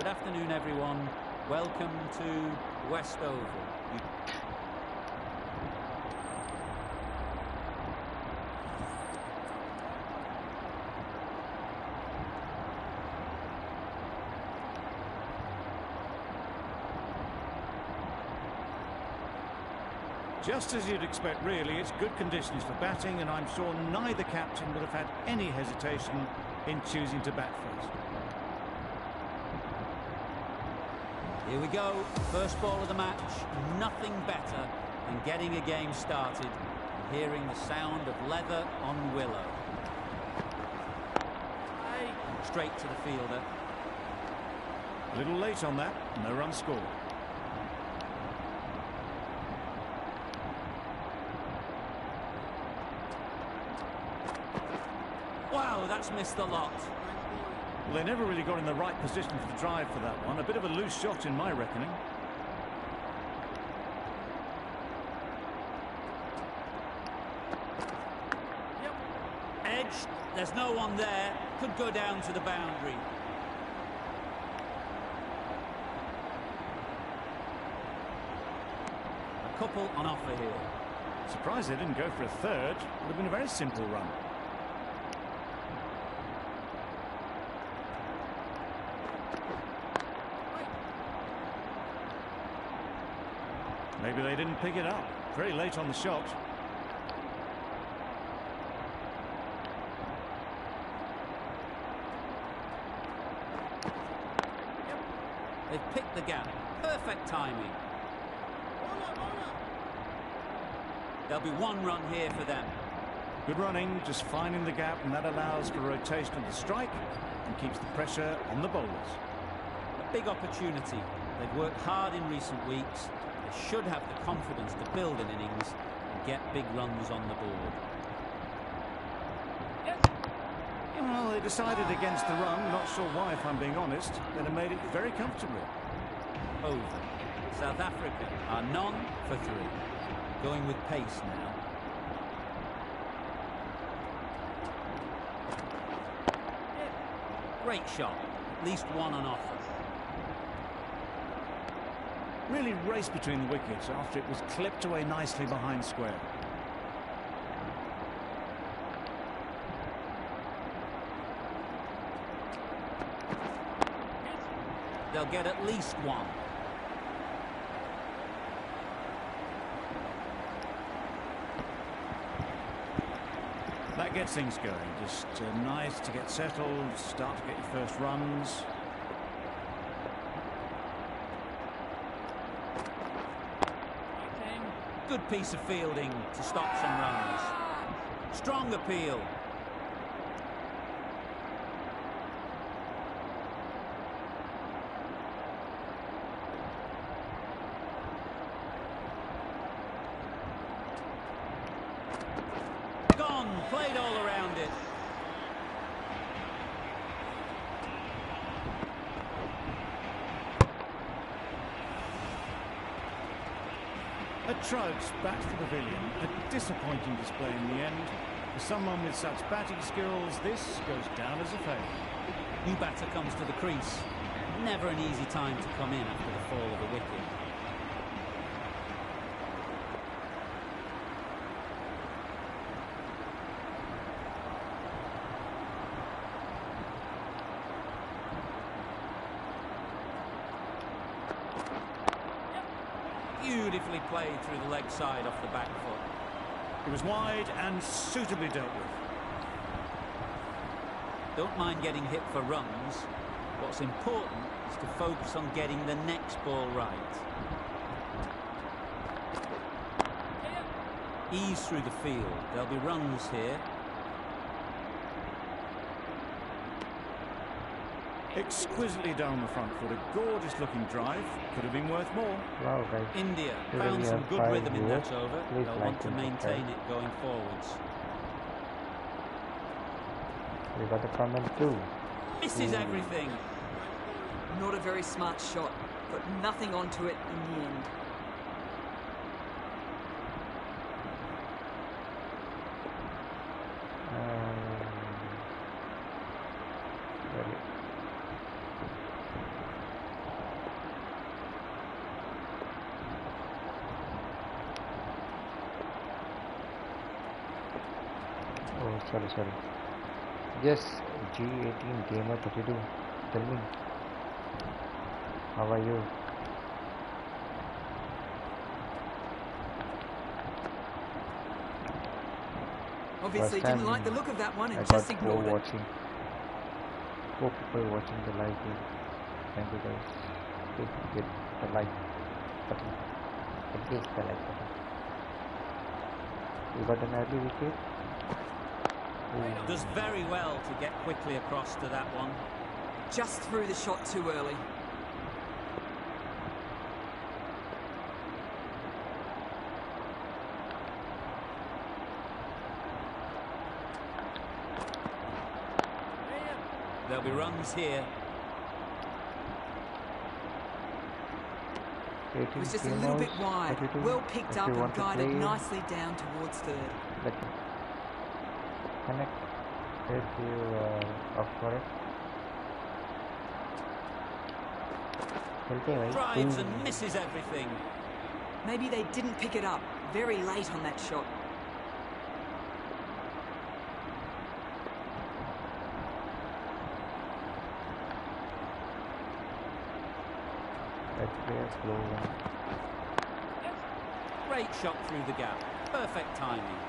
Good afternoon, everyone. Welcome to West Oval. Just as you'd expect, really. It's good conditions for batting, and I'm sure neither captain would have had any hesitation in choosing to bat first. Here we go. First ball of the match. Nothing better than getting a game started and hearing the sound of leather on willow. Straight to the fielder. A little late on that. No run scored. Wow, that's missed the lot. Well, they never really got in the right position for the drive for that one. A bit of a loose shot in my reckoning. Yep. Edged. There's no one there. Could go down to the boundary. A couple on offer here. Surprised they didn't go for a third. Would have been a very simple run. Maybe they didn't pick it up. Very late on the shot. Yep. They've picked the gap. Perfect timing. There'll be one run here for them. Good running, just finding the gap, and that allows for rotation of the strike and keeps the pressure on the bowlers. A big opportunity. They've worked hard in recent weeks. They should have the confidence to build an innings and get big runs on the board. Well, they decided against the run. Not sure why, if I'm being honest. They'd have made it very comfortably. Over. South Africa are none for three. Going with pace now. Great shot. At least one on offer. Really raced between the wickets after it was clipped away nicely behind square. They'll get at least one. That gets things going. Just nice to get settled, start to get your first runs. Good piece of fielding to stop some runs. Strong appeal. Gone. Played all around it. A Trout's back to the pavilion. A disappointing display in the end. For someone with such batting skills, this goes down as a failure. New batter comes to the crease. Never an easy time to come in after the fall of a wicket. Beautifully played through the leg side off the back foot. It was wide and suitably dealt with. Don't mind getting hit for runs. What's important is to focus on getting the next ball right. Ease through the field. There'll be runs here. Exquisitely down the front foot. A gorgeous looking drive. Could have been worth more. Wow, guys. India Today found we some have good 5 rhythm in viewers. that over. Please They'll like want to and maintain subscribe. it going forwards. We got a comment too. Misses everything. Not a very smart shot, but nothing onto it in the end. Ready. sorry. Yes, G18 Gamer 32. Tell me, how are you? Obviously First time didn't like the look of that one I and got just ignored it. watching. 4 people watching the live video. Thank you guys. Hit the like button. At least the like button. You got an early wicket. Does very well to get quickly across to that one. Just threw the shot too early. There'll be runs here. It was just a little bit wide. Well picked up and guided nicely down towards third. Let me connect if you are up for it. Drives and misses everything. Maybe they didn't pick it up. Very late on that shot. Great shot through the gap. Perfect timing.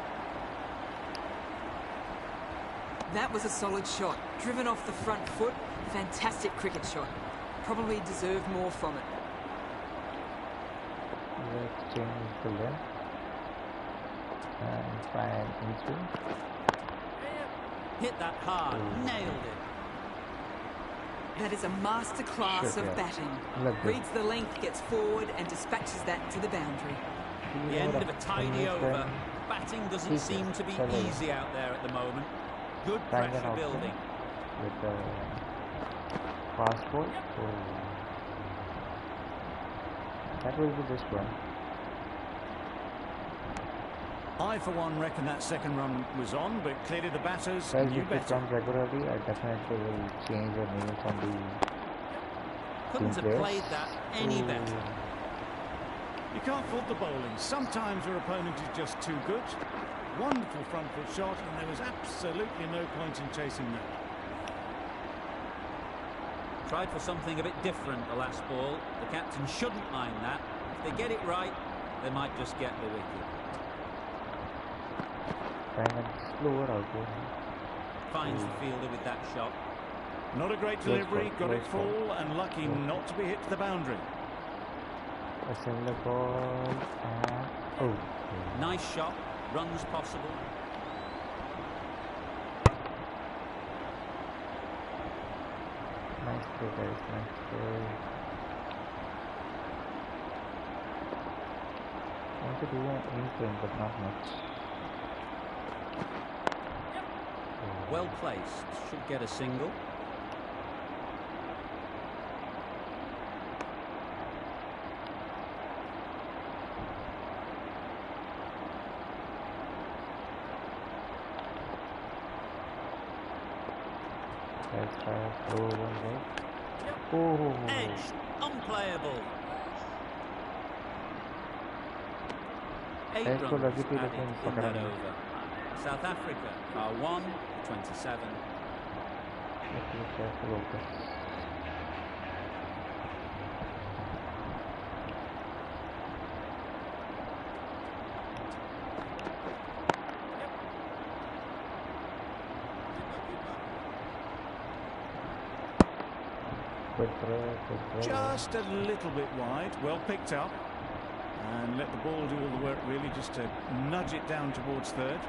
That was a solid shot. Driven off the front foot. Fantastic cricket shot. Probably deserved more from it. Let's change the length and try an in-swing. Hit that hard. Nailed it. That is a masterclass of batting. Reads the length, gets forward and dispatches that to the boundary. The end of a tidy over. Batting doesn't seem to be easy out there at the moment. Good pressure building. With the fast ball. So that will be this one. I, for one, reckon that second run was on, but clearly the batters Guys, knew if it better. comes regularly, I definitely will change the names on the Couldn't have played that any better. You can't fault the bowling. Sometimes your opponent is just too good. Wonderful front foot shot, and there was absolutely no point in chasing that. Tried for something a bit different the last ball. The captain shouldn't mind that. If they get it right, they might just get the wicket. Slower out. Finds the fielder with that shot. Not a great delivery, got it full, and lucky not to be hit to the boundary. A similar ball and Nice shot, runs possible. Nice play, guys, nice play. I want to do an in-swing, but not much. Well placed, should get a single. Let's try a slow one, right? Edge, unplayable. 8 runs added in that over. South Africa are 1-27. Just a little bit wide, well picked up. And let the ball do all the work, really, just to nudge it down towards third.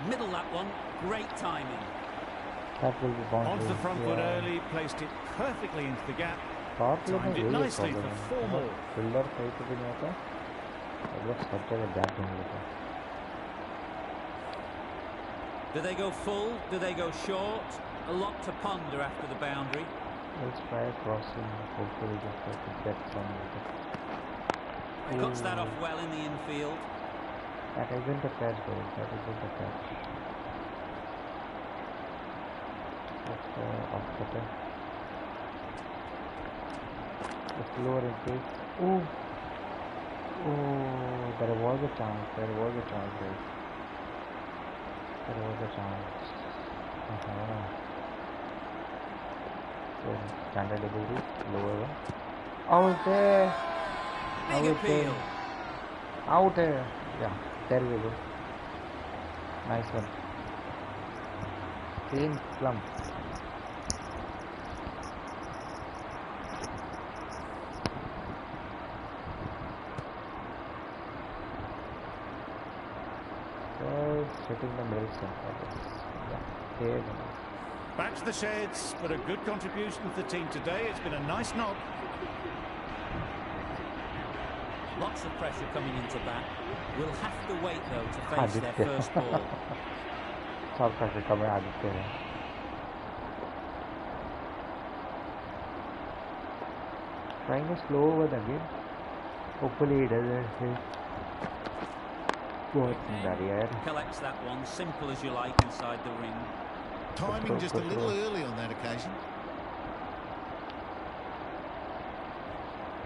Middle that one, great timing. That will be boundary. Onto the front foot early, placed it perfectly into the gap. Timed it nicely for 4 more. Fielder side to be not a such a gap in it. Do they go full? Do they go short? A lot to ponder after the boundary. Let's try crossing. Hopefully just have to get some of it. Cuts that off well in the infield. That isn't a catch, boys. That isn't a catch. That's off cutter. The slower intake. Oh, oh, there was a chance. There was a chance, guys. There was a chance. So standard delivery, lower one. Out there. Big appeal. Out there. Yeah, there we go. Nice one. Clean plump. Hitting the middle center. Yeah, here. Back to the sheds, but a good contribution for the team today. It's been a nice knock. Lots of pressure coming into bat. We'll have to wait though to face their first ball. All pressure coming out of there. Trying to slow over again. Hopefully he doesn't hit. Collects that one, simple as you like, inside the ring. Timing just a little early on that occasion.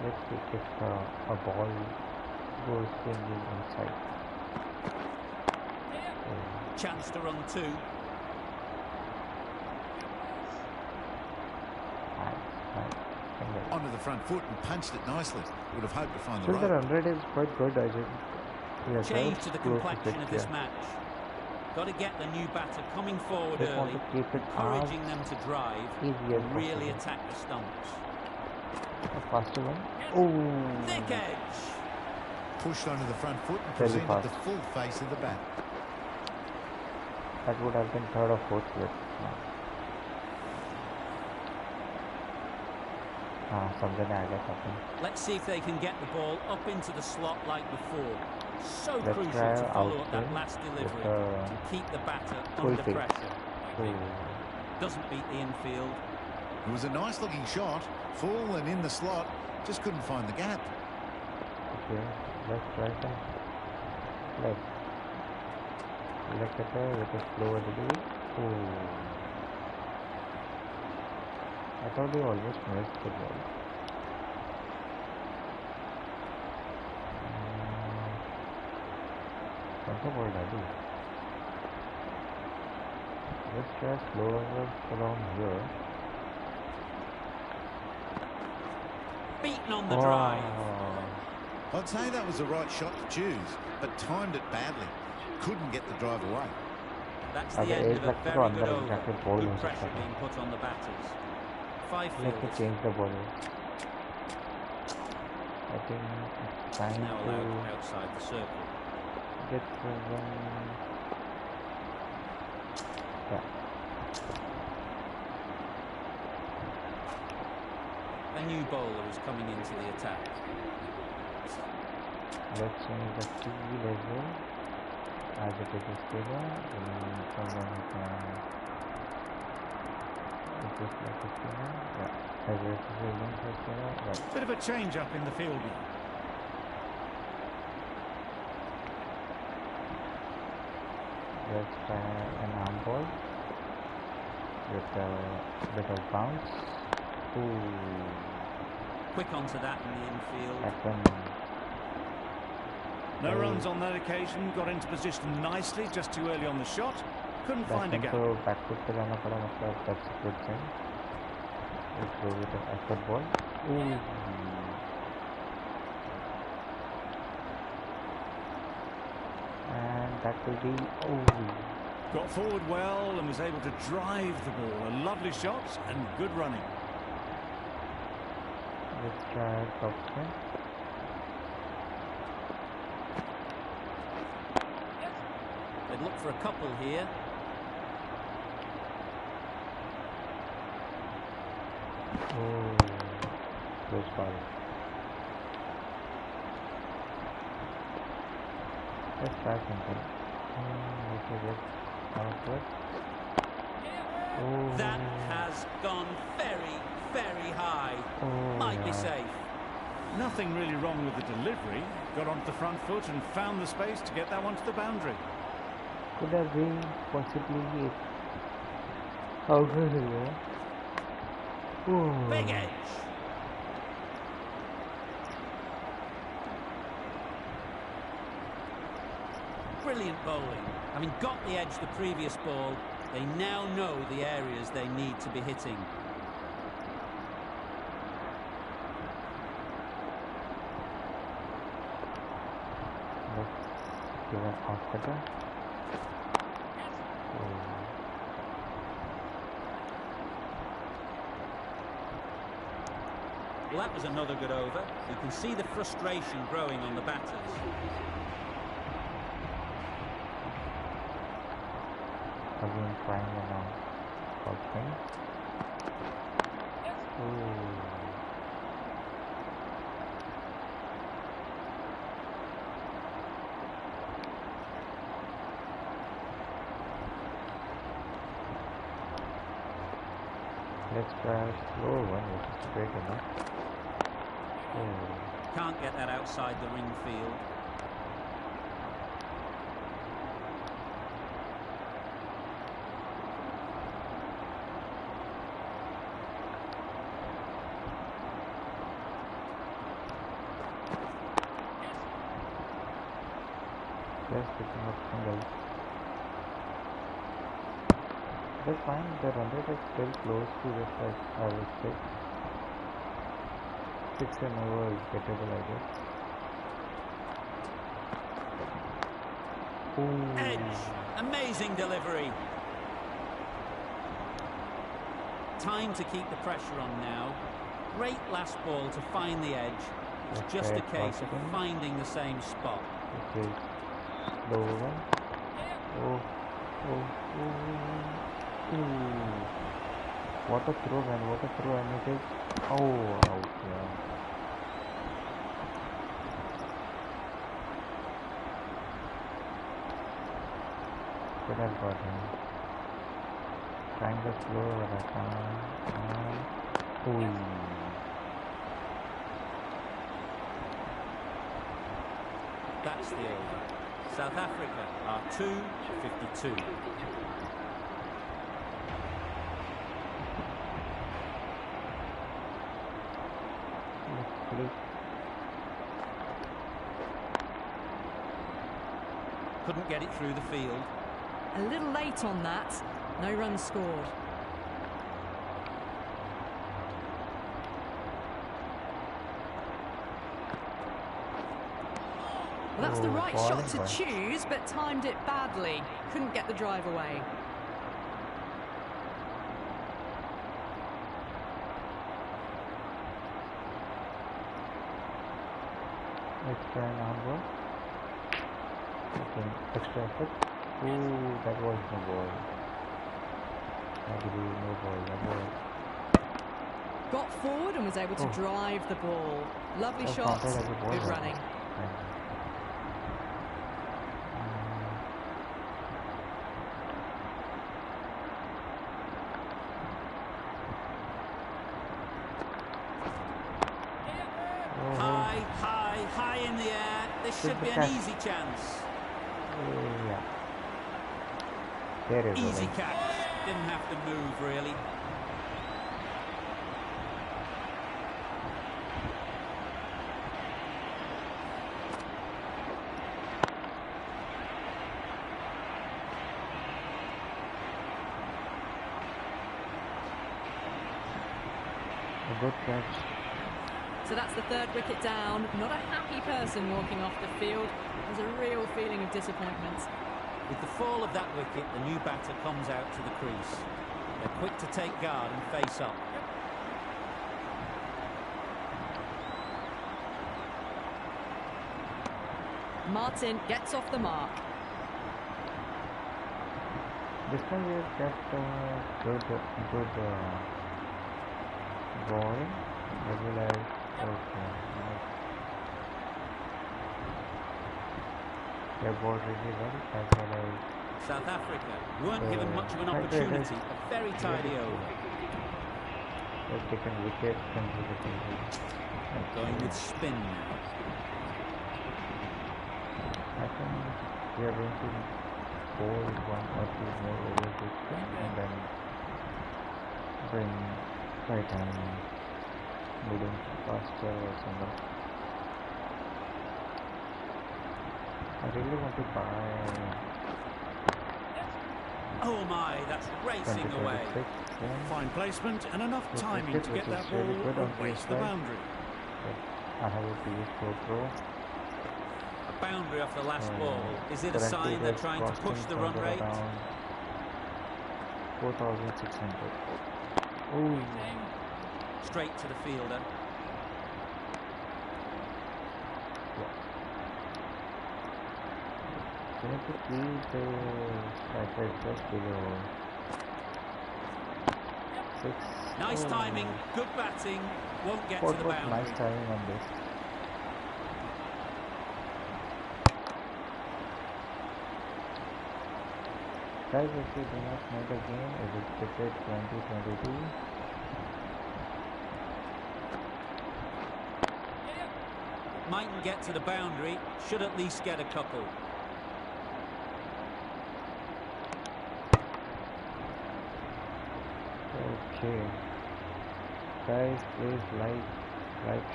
Let's see if a ball goes inside. Chance to run two. Onto the front foot and punched it nicely. Would have hoped to find the rope. The 100 is quite good, I think. Yes, change to the complexion of this match. Got to get the new batter coming forward early, encouraging them to drive and really attack the stumps. A faster one. Oh! Thick edge! Pushed onto the front foot and presented the full face of the bat. That would have been third or fourth slip. Something I guess happened. Let's see if they can get the ball up into the slot like before. So crucial to follow up that last delivery and keep the batter under pressure. Doesn't beat the infield. It was a nice looking shot, full and in the slot, just couldn't find the gap. Okay, let's try that. Left cutter with a slower delivery. Oh. I thought they almost missed the ball. What's the ball, Daddy? Let's try slower around here. Beaten on the drive. I'd say that was the right shot to choose, but timed it badly. Couldn't get the drive away. That's the end of a very good over. Good pressure being put on the batters. Let me change the ball. I think it's time now allowed outside the circle. Get one. Yeah. A new bowler is coming into the attack. Let's change the field as well. As it is stable, and someone bit of a change up in the field now. Let's try an arm ball with a bit of bounce. Ooh. Quick onto that in the infield. That one. No runs on that occasion. Got into position nicely, just too early on the shot. Couldn't find a gap. So back foot पे लाना पड़ा मतलब that's a good thing. Let's go with an effort ball. Ooh. And that will be Got forward well and was able to drive the ball. A lovely shot and good running. Let's try top spin. They'd look for a couple here. Oh, close foul. Let's try something. Oh. That has gone very, very high. Oh, might be safe. Nothing really wrong with the delivery. Got onto the front foot and found the space to get that one to the boundary. Could have been possibly out here. Big edge. Brilliant bowling. Having got the edge the previous ball, they now know the areas they need to be hitting. Let's give an off-cutter. Well, that was another good over. You can see the frustration growing on the batters. Again trying an out swing. Let's try a slow one, which is straight enough. Can't get that outside the ring field. Just picking up singles. That's fine, the run rate is still close to this, like I would say. 6 and over is gettable, I guess. Edge. Amazing delivery. Time to keep the pressure on now. Great last ball to find the edge. It's just a case of finding the same spot. Okay. Low one. What a throw, man, what a throw, and it is out, yeah. Could have got him. Trying to slow, but I can't. That's the over. South Africa are 2-52. Couldn't get it through the field. A little late on that. No runs scored. Well, that's the right shot to choose, but timed it badly. Couldn't get the drive away. Let's try an armbar. Okay, extra effort. That was no ball. No ball, that was. Got forward and was able to drive the ball. Lovely shot. Good running. High in the air. This should be an easy chance. Yeah. There is easy catch. Didn't have to move really. A good catch. So that's the third wicket down. Not a happy person walking off the field. There's a real feeling of disappointment. With the fall of that wicket, the new batter comes out to the crease. They're quick to take guard and face up. Martin gets off the mark. This time we have kept good ball. Regular. Okay. They bowled really well as well as South Africa weren't given much of an opportunity. A very tidy over. They've taken wicket consecutively. Going with spin now. I think we are going to bowl 1 or 2 more overs this game and then bring right hand moving faster or something. I really want to buy Oh my, that's racing away. Fine placement and enough timing to get that ball away to the boundary. I have a PS4 Pro. A boundary off the last ball. Is it a sign they're trying to push the run rate? 4,600. Oh, straight to the fielder. We need to keep the strike rate just below 6. Nice timing, good batting, won't get to the boundary. Nice timing on this. Guys, if you do not know the game, it is cricket 2022. Mightn't get to the boundary, should at least get a couple. Okay. Guys, please like,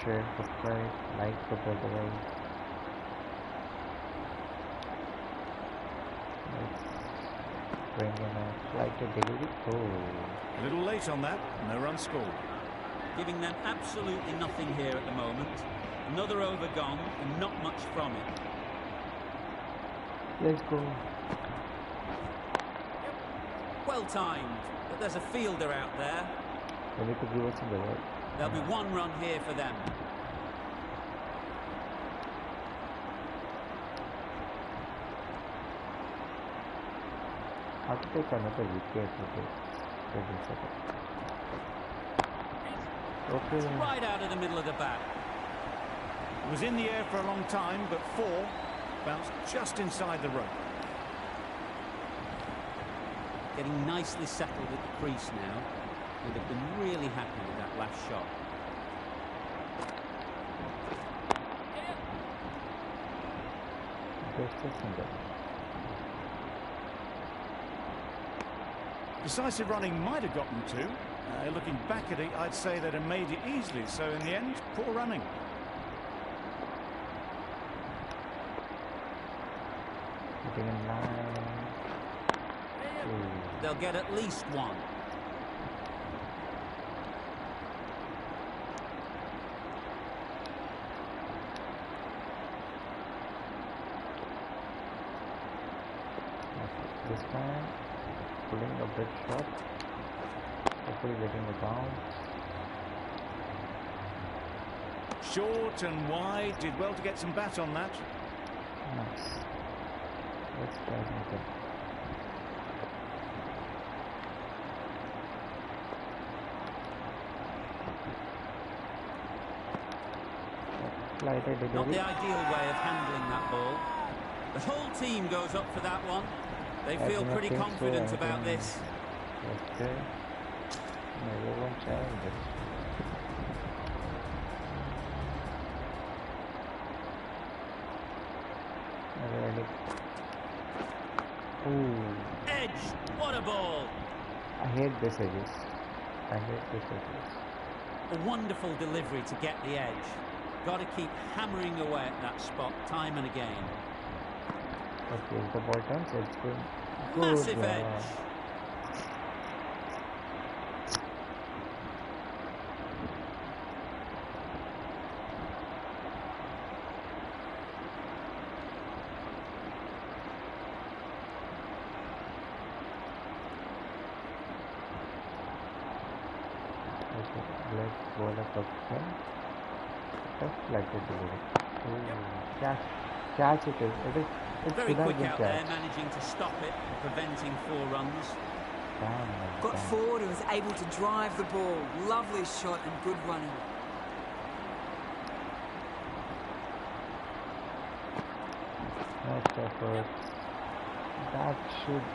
share, subscribe, like the brother. Let's bring in a flight of delivery. Oh. A little late on that, no run scored. Giving them absolutely nothing here at the moment. Another over gone and not much from it. Let's go. Well timed, but there's a fielder out there. They need to give us the work. There'll be 1 run here for them. Have to take another wicket with it. Okay. It's right out of the middle of the bat. It was in the air for a long time, but 4 bounced just inside the rope. Getting nicely settled at the crease now. Would have been really happy with that last shot. Decisive running might have gotten 2. Looking back at it, I'd say they'd have made it easily. So in the end, poor running. Getting in line. They'll get at least 1. This time, pulling a big shot, hopefully getting it down. Short and wide, did well to get some bat on that. Nice. Let's try something. Not the ideal way of handling that ball. The whole team goes up for that one. They feel pretty confident about this. Okay. Maybe one challenge it. Ooh. Edge! What a ball! I hate this edges. I hate this edges. A wonderful delivery to get the edge. Got to keep hammering away at that spot time and again. Okay, the ball turns, it's good. Massive edge. Okay, let's bowl a top spin. Just like it delivery. Catch it is. It's very quick out there, managing to stop it and preventing 4 runs. Got forward and was able to drive the ball. Lovely shot and good running. Nice effort. That should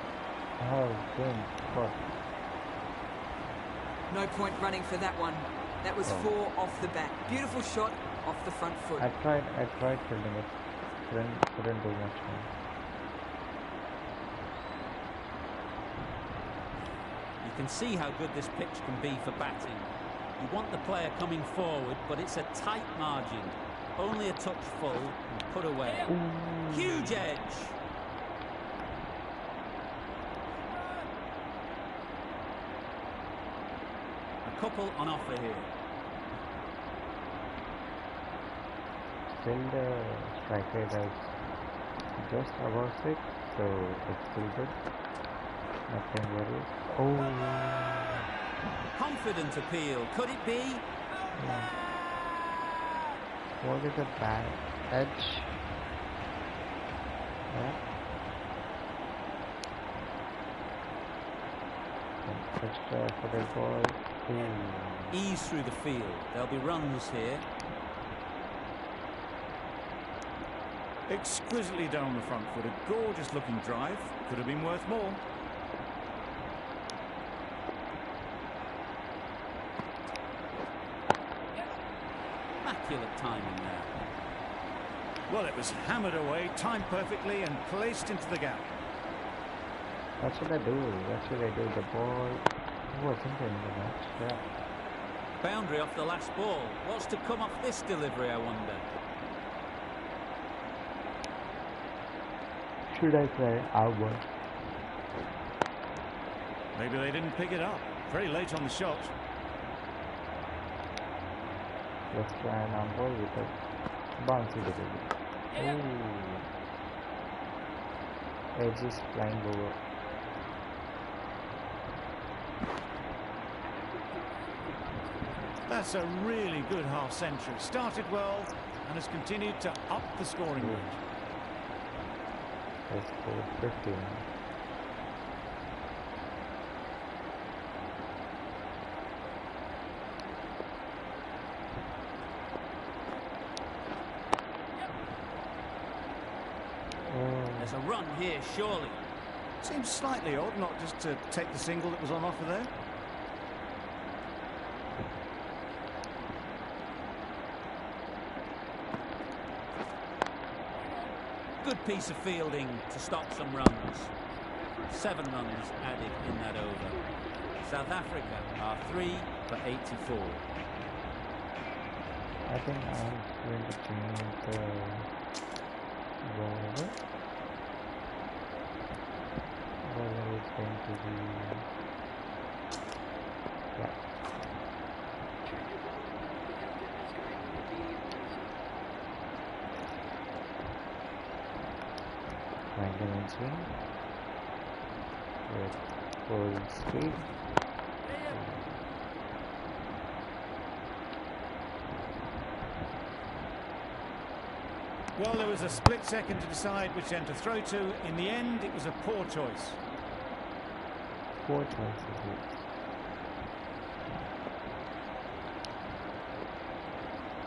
have been caught. No point running for that one. That was 4 off the bat. Beautiful shot off the front foot. I tried fielding it. Couldn't do much more. You can see how good this pitch can be for batting. You want the player coming forward, but it's a tight margin. Only a touch full and put away. Ooh. Huge edge. A couple on offer here. Still the strike rate is just above 6, so it's still good. Nothing worries. Oh, Confident appeal. Could it be? yeah. What is a bad edge? Yeah. Extra for the ball. Ooh. Ease through the field. There'll be runs here. Exquisitely down the front foot. A gorgeous looking drive. Could have been worth more. Immaculate timing there. Well, it was hammered away, timed perfectly and placed into the gap. What should I do? The ball wasn't in the match. Yeah. Boundary off the last ball. What's to come off this delivery, I wonder? Should I try out one? Maybe they didn't pick it up. Very late on the shot. Let's try an on ball with a bouncy delivery. Ooh. Edge is flying over. That's a really good half century. Started well and has continued to up the scoring rate. Let's go 15. There's a run here, surely. Seems slightly odd not just to take the single that was on offer there. Good piece of fielding to stop some runs. 7 runs added in that over. South Africa are 3 for 84. I think I'm going to change the bowler. Bowler is going to be, yeah. Ranking swing with full speed. Well, there was a split second to decide which end to throw to. In the end, it was a poor choice. Poor choices.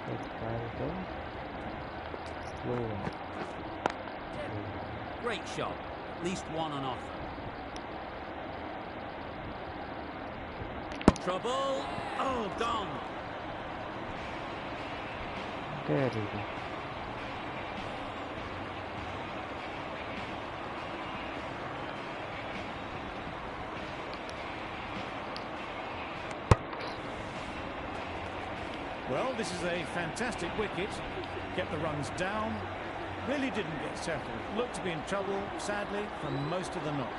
Let's try it again. Slow. Great shot. At least one on offer. Trouble. Oh, gone. There it is. Well, this is a fantastic wicket. Get the runs down. Really didn't get settled. Looked to be in trouble, sadly, for most of the knock.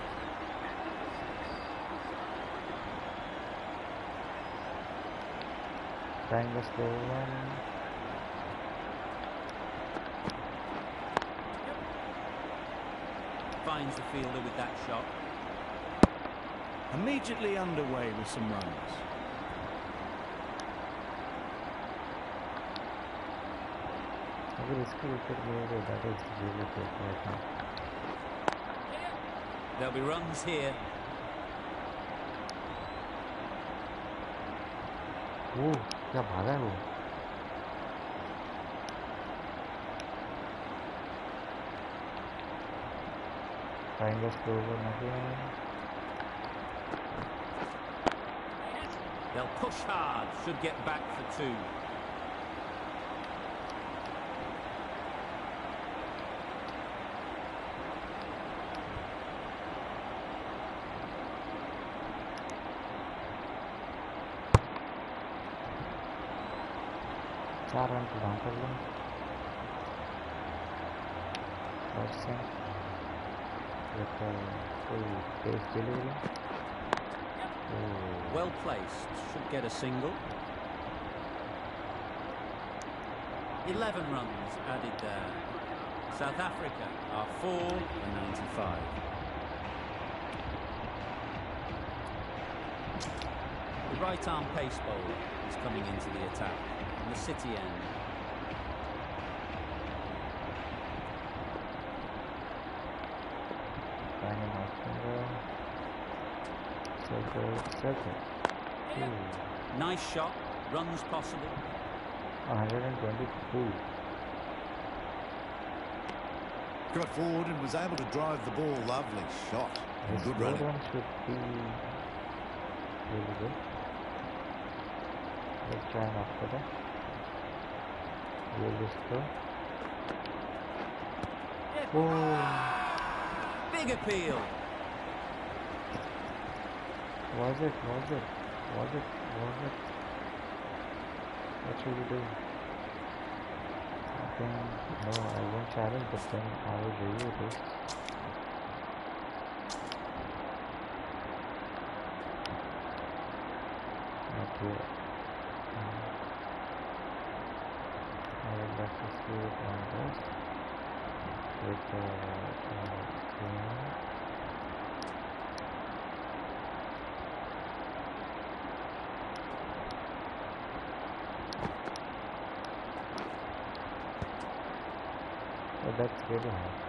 Trying the slow one. Finds the fielder with that shot. Immediately underway with some runs. That is really good right now. There'll be runs here. ओह क्या भागा है वो trying to slow one again. They'll push hard, should get back for 2. चार run प्रदान कर लें delivery. Well placed, should get a single. 11 runs added there. South Africa are 4 and 95. The right arm pace bowler is coming into the attack in the City end. Nice shot, runs possible. 122. Got forward and was able to drive the ball. Lovely shot. Good running. One should be really good. Let's try and after that. Really slow. Oh. Big appeal. Was it? What should we do? I think, no, I won't challenge, but then I will review this. Okay. I would like to see it on this with that's really hard.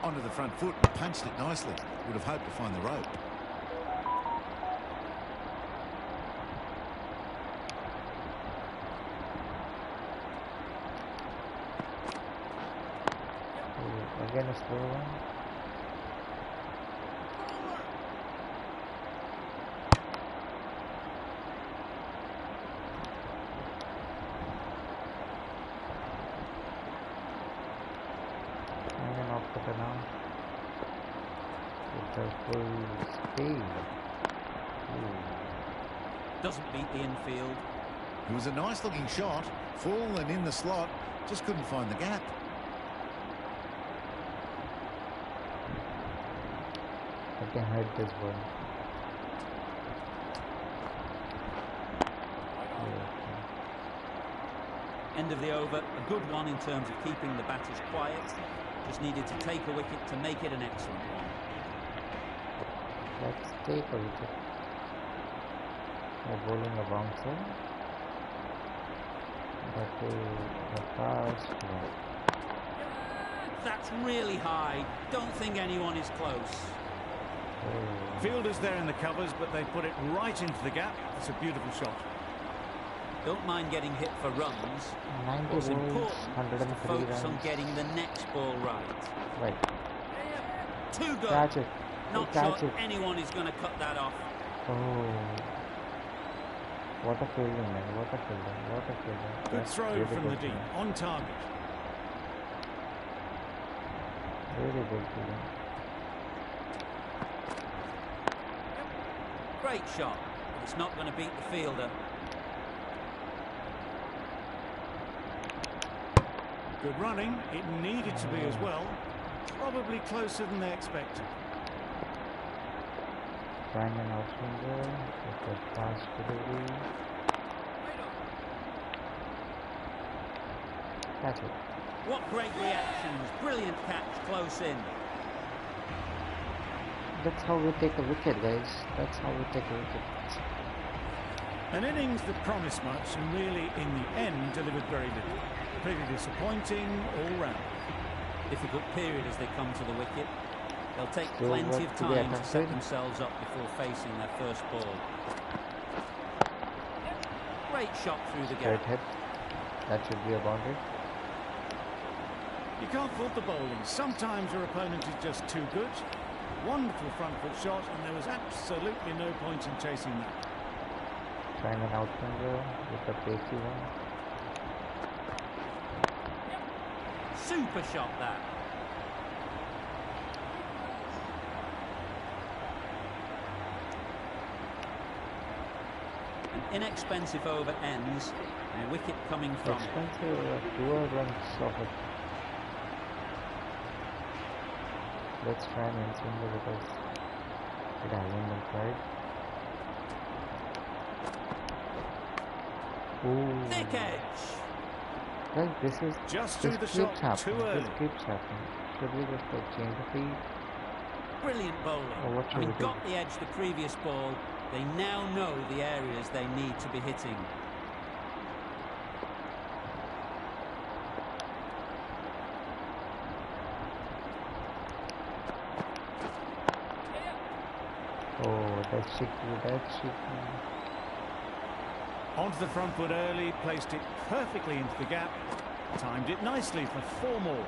Onto the front foot and punched it nicely. Would have hoped to find the rope. Again a slow one. Now with the full speed. Doesn't beat the infield. It was a nice looking shot, full and in the slot, just couldn't find the gap. I can hide this one. End of the over, a good one in terms of keeping the batters quiet. Just needed to take a wicket to make it an excellent one. Let's take a wicket. We're bowling a bouncer. That is a fast one. That's really high. Don't think anyone is close. Fielders there in the covers, but they put it right into the gap. It's a beautiful shot. Don't mind getting hit for runs. 90 What's balls, important is to focus runs. on getting the next ball right. Right. Too good. Catch it. Not Catch sure it. anyone is going to cut that off. Oh. What a fielding, man. What a fielding. What a fielding. Good That's throw really from good the deep. fielding. On target. Really good fielding. Great shot. But it's not going to beat the fielder. Good running. It needed to be as well. Probably closer than they expected. Trying an outswinger with a fast delivery. Catch it. What great reactions. Brilliant catch close in. That's how we take a wicket, guys. That's how we take a wicket. An innings that promised much and really, in the end, delivered very little. Pretty disappointing all round. Difficult period as they come to the wicket. They'll take plenty of time to set themselves up before facing their first ball. Great shot through the gap. Great hit. That should be a boundary. You can't fault the bowling. Sometimes your opponent is just too good. Wonderful front foot shot, and there was absolutely no point in chasing that. Trying an outswinger with a pacey one. Super shot that. An inexpensive over ends, and a wicket coming from it. Expensive, 2 runs off it. Let's try and inswinger because it hasn't been tried. Ooh. Thick edge. Guys, this is just through the shot too early. This keeps happening. Should we just change the feed? Brilliant bowling. Having got the edge the previous ball, they now know the areas they need to be hitting. Oh, that's cheeky, that's cheeky. Onto the front foot early, placed it perfectly into the gap, timed it nicely for 4 more.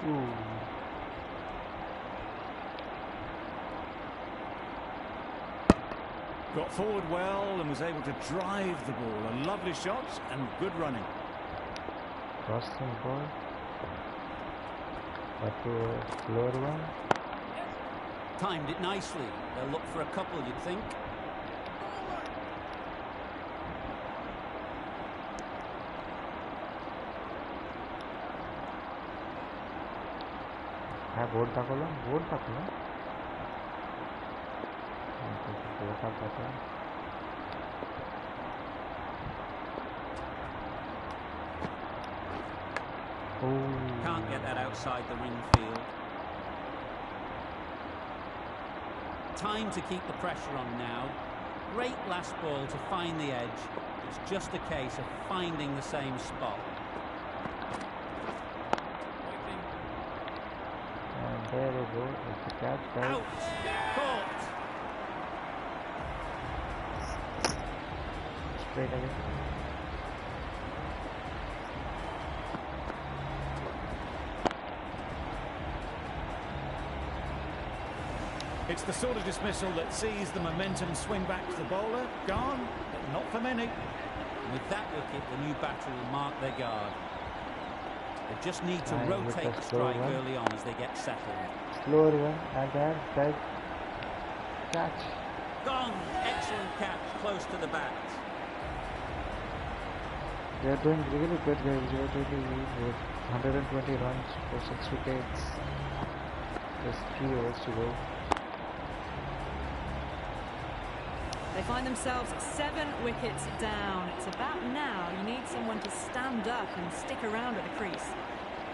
Ooh. Got forward well and was able to drive the ball. A lovely shot and good running. Crossing ball. But to a slower one. Timed it nicely. They'll look for a couple, you'd think. হ্যাঁ board তাকালাম board তাকালাম board তাকালাম Can't get that outside the ring field. Time to keep the pressure on now. Great last ball to find the edge. It's just a case of finding the same spot. There we go. It's a catch. Out. Caught. Straight away. It's the sort of dismissal that sees the momentum swing back to the bowler. Gone, but not for many. With that wicket, the new batter will mark their guard. They just need to rotate the strike early on as they get settled. Slower one, and then that catch. Gone! Excellent catch, close to the bat. They are doing really good, guys. They are doing really good. 120 runs for 6 wickets. Just 3 overs to go. They find themselves 7 wickets down. It's about now you need someone to stand up and stick around at the crease.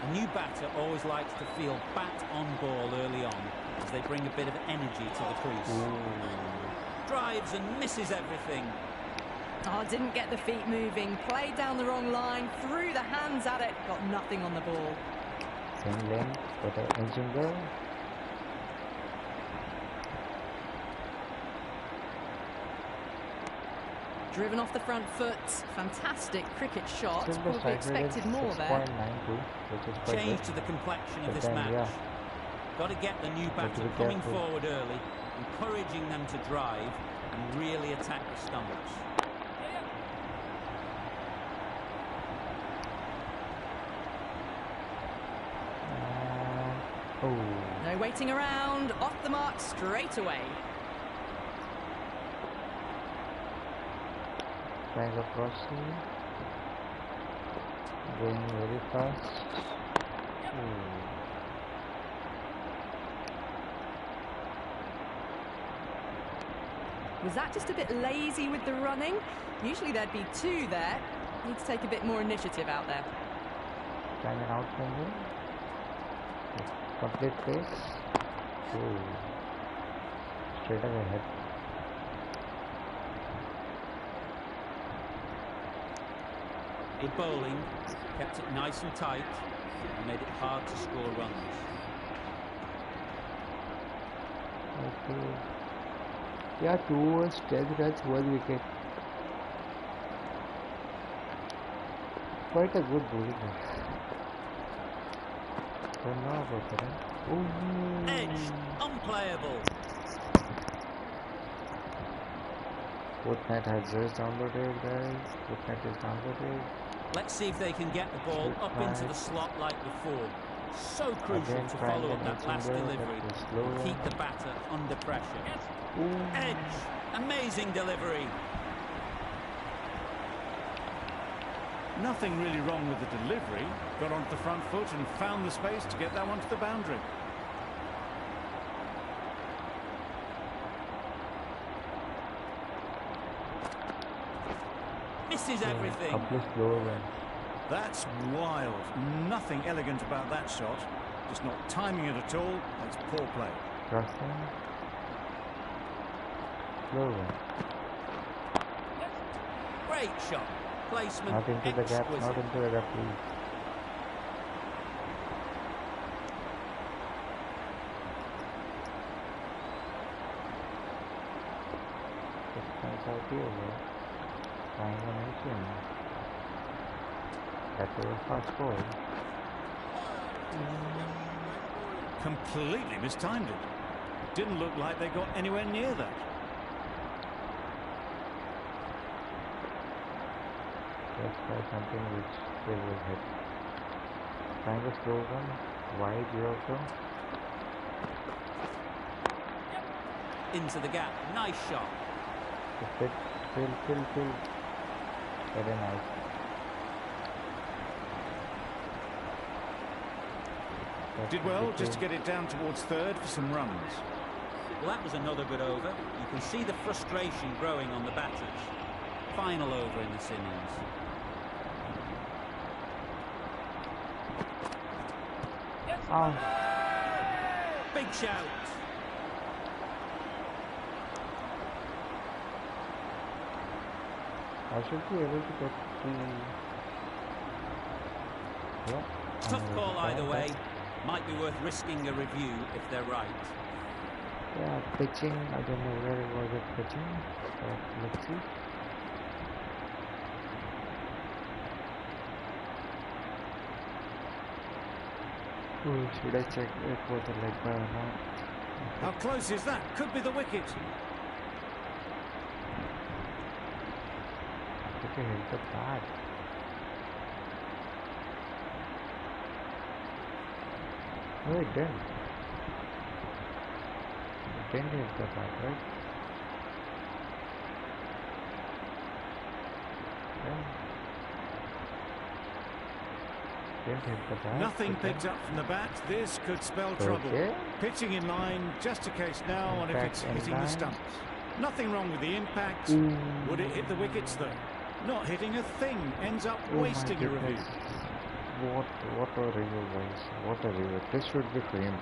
A new batter always likes to feel bat on ball early on as they bring a bit of energy to the crease. Drives and misses everything. Oh, didn't get the feet moving. Played down the wrong line, threw the hands at it, got nothing on the ball. Same lane, but an engine go. Driven off the front foot. Fantastic cricket shot. Probably expected more there. 6.92, which is quite Change good. to the complexion of But this then, match. yeah. Got to get the new batter coming forward early, encouraging them to drive and really attack the stumps. No waiting around. Off the mark straight away. Trying a crossing. Going very fast. Was that just a bit lazy with the running? Usually there'd be 2 there. Need to take a bit more initiative out there. Time and out from here. Complete pace. Oh. Straight away ahead. Good bowling, kept it nice and tight, and made it hard to score runs. Okay. Yeah, 2 overs, 10 runs, 1 wicket. Quite a good bowling. Don't know about that. Oh. Edge, unplayable. Footnet has just downloaded, guys. Footnet is downloaded. Let's see if they can get the ball up into the slot like before. So crucial Again, to follow up that last finger, delivery and keep the batter under pressure. Ooh. Edge, amazing delivery. Nothing really wrong with the delivery. Got onto the front foot and found the space to get that one to the boundary. Misses everything. Couple slow runs. That's wild. Nothing elegant about that shot. Just not timing it at all. It's poor play. Crossing. Slow run. Great shot. Placement Not into the gap, exquisite. not into the gap, please. Just comes out here, bro. Combination. That was fast forward. Completely mistimed it. Didn't look like they got anywhere near that. Let's try something which they will hit. Trying a slow one, wide here also. Into the gap. Nice shot. Just hit, fill. Very nice. Did well just to get it down towards third for some runs. Well, that was another good over. You can see the frustration growing on the batters. Final over in this innings. Oh, Big shout. I should be able to get the... Yeah. Tough call either way. Might be worth risking a review if they're right. Yeah, pitching, I don't know where it was at pitching, but let's see. Oh, should I check it was a leg by or not? How close is that? Could be the wicket. Okay, hit the bat. No, it didn't. It didn't hit the bat, right? Yeah. Didn't hit the bat. Nothing Okay. picked up from the bat. This could spell trouble. Okay. Pitching in line, just a case now on if Impact it's in hitting the line. stumps. Nothing wrong with the impact. Ooh. Would it hit the wickets though? Not hitting a thing. Ends up Oh my wasting a review. goodness. What a review, guys. What a review. This should be framed.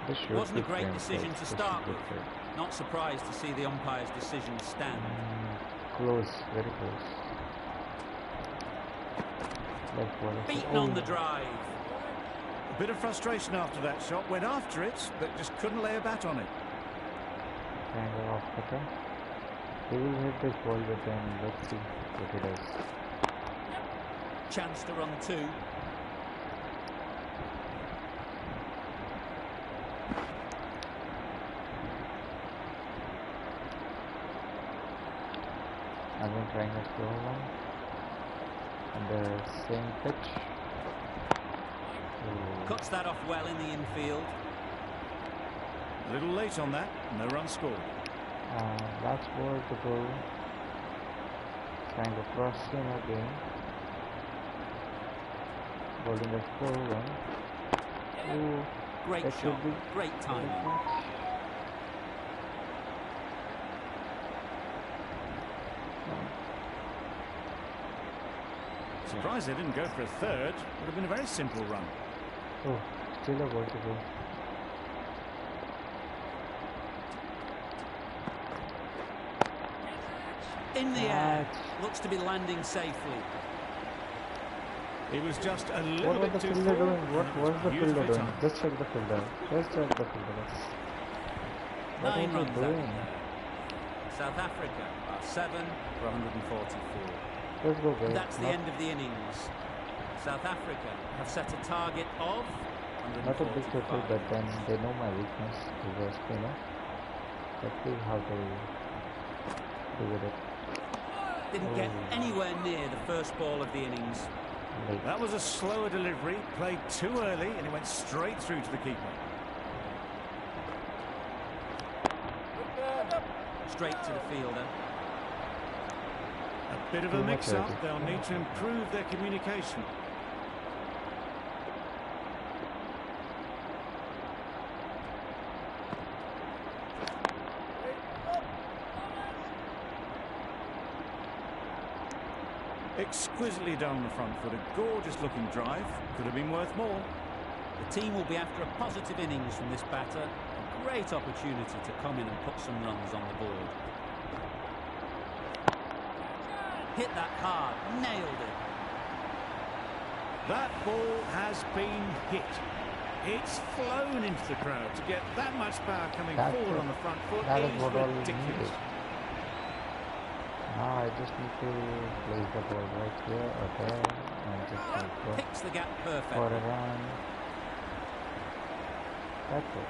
This should Wasn't be a great framed, decision guys. to This start should be with. framed. Not surprised to see the umpire's decision stand. Close, very close. Left ball. Beaten on the drive. A bit of frustration after that shot. Went after it, but just couldn't lay a bat on it. Triangle off cutter. He will hit this ball, but then let's see what he does. Chance to run two. Again trying a slow one. On the same pitch. Ooh. Cuts that off well in the infield. A little late on that. No run scored. Last ball to go. Trying to cross him again. Bowling a slow one. Ooh, Great that shot. should be Great timing. perfect. Surprised they didn't go for a third. Would have been a very simple run. Oh, still a goal to go. In the air. Looks to be landing safely. It was just a little What was bit the too fielder full. doing? What was the fielder Beautifully doing? timed. Just check the fielder. Just check the fielder. What 9 was runs he added doing? there. South Africa are 7 for 144. Let's go, guys. That's the end of the innings. South Africa have set a target of Not a big total, 145. but then they know my weakness is a spinner. Let's see how they do with it. Didn't get anywhere near the first ball of the innings. Late. That was a slower delivery, played too early, and it went straight through to the keeper. Straight to the fielder. A bit of Too a much mix-up. early. They'll need to improve their communication. Exquisitely done on the front foot. A gorgeous looking drive. Could have been worth more. The team will be after a positive innings from this batter. A great opportunity to come in and put some runs on the board. Hit that hard. Nailed it. That ball has been hit. It's flown into the crowd. To get that much power coming That's forward it. on the front foot That is is what all we ridiculous. needed. Now I just need to place the ball right here or there and just make go Picks the gap for a perfectly. run. That's it.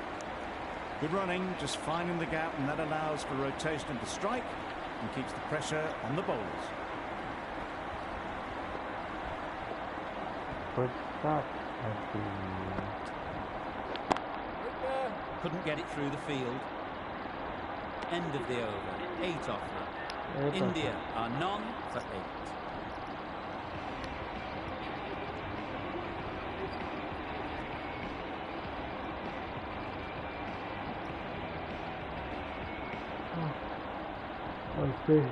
Good running, just finding the gap, and that allows for rotation of the strike and keeps the pressure on the bowlers. Good start at the Couldn't get it through the field. End of the over. 8 off it. India are none for 8. Okay.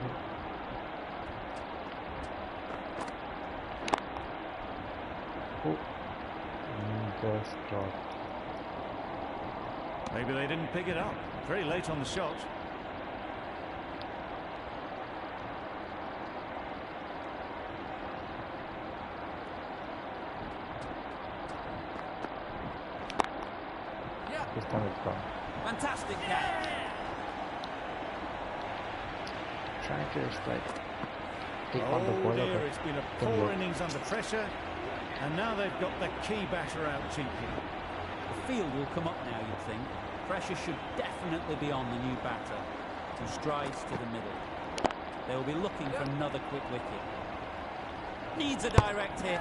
Oh, just dropped. Maybe they didn't pick it up. Very late on the shot. This time it's gone. Fantastic catch. Trying to just like take on the Oh ball dear, but it's been a didn't poor work. innings under pressure. And now they've got the key batter out cheaply. The field will come up now, you'd think. Pressure should definitely be on the new batter. 2 strides to the middle. They will be looking for another quick wicket. Needs a direct hit.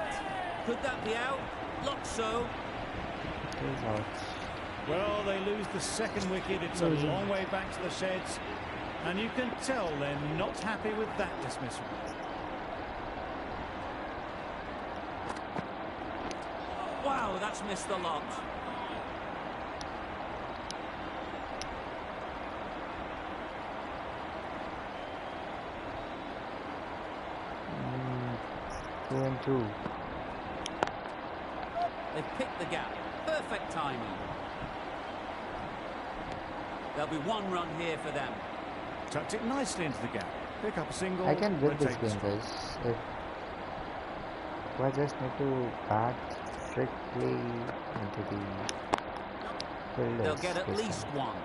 Could that be out? Looks so. It's out. Well, they lose the second wicket. It's a long way back to the sheds. And you can tell they're not happy with that dismissal. Wow, that's missed the lot. Mm, 2 and 2. They've picked the gap. Perfect timing. There'll be 1 run here for them. Tucked it nicely into the gap. Pick up a single. I can win this rotate the game, strike. guys. If I just need to bat strictly into the fielders. They'll get at this least time. 1.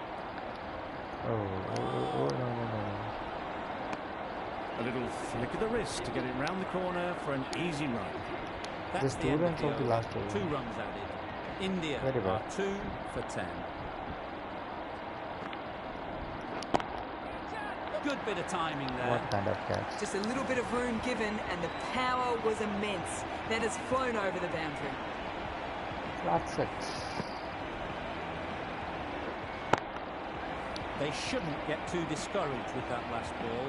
Oh, no. A little flick of the wrist to get it round the corner for an easy run. That's Just the 2 end runs of of the over. last over. 2 runs added. India Very well. are 2 for 10. Good bit of timing there. What kind of catch? Just a little bit of room given, and the power was immense. That has flown over the boundary. That's it. They shouldn't get too discouraged with that last ball.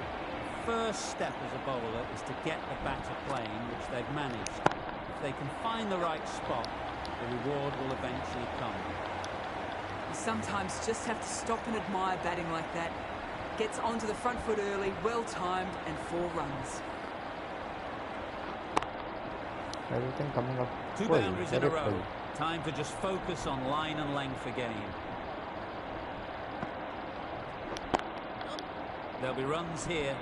First step as a bowler is to get the batter playing, which they've managed. If they can find the right spot, the reward will eventually come. You sometimes just have to stop and admire batting like that. Gets onto the front foot early, well timed, and 4 runs. Everything coming up. Two boundaries in a row. Time to just focus on line and length again. There'll be runs here.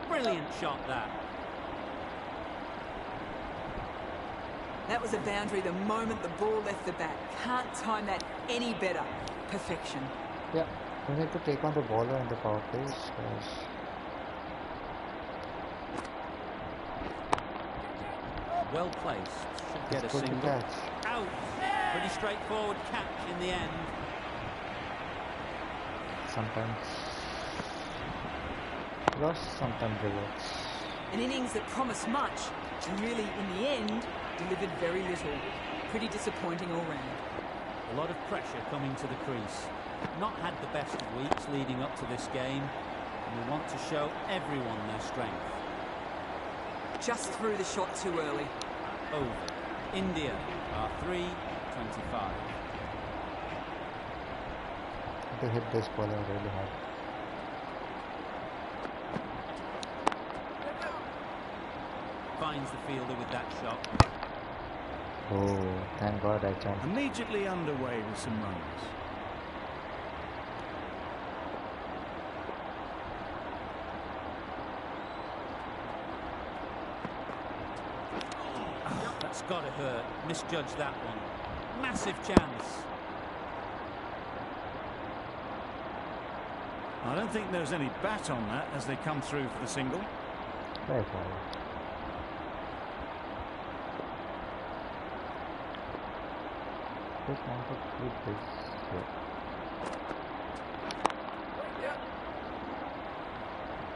Brilliant shot, that. That was a boundary the moment the ball left the bat. Can't time that any better. Perfection. Yeah, we need to take on the bowler in the power play. Well placed. Should get a single. Catch. Out. Pretty straightforward catch in the end. Sometimes lost, sometimes rewards. An innings that promised much, and really, in the end, delivered very little. Pretty disappointing all round. A lot of pressure coming to the crease. Not had the best of weeks leading up to this game, and we want to show everyone their strength. Just threw the shot too early. Over. India are 3-25. They hit this bowler really hard. Finds the fielder with that shot. Oh, thank God I jumped. Immediately underway with some runs. Oh, that's got to hurt. Misjudged that one. Massive chance. I don't think there's any bat on that as they come through for the single. Very well. Just want to keep this here.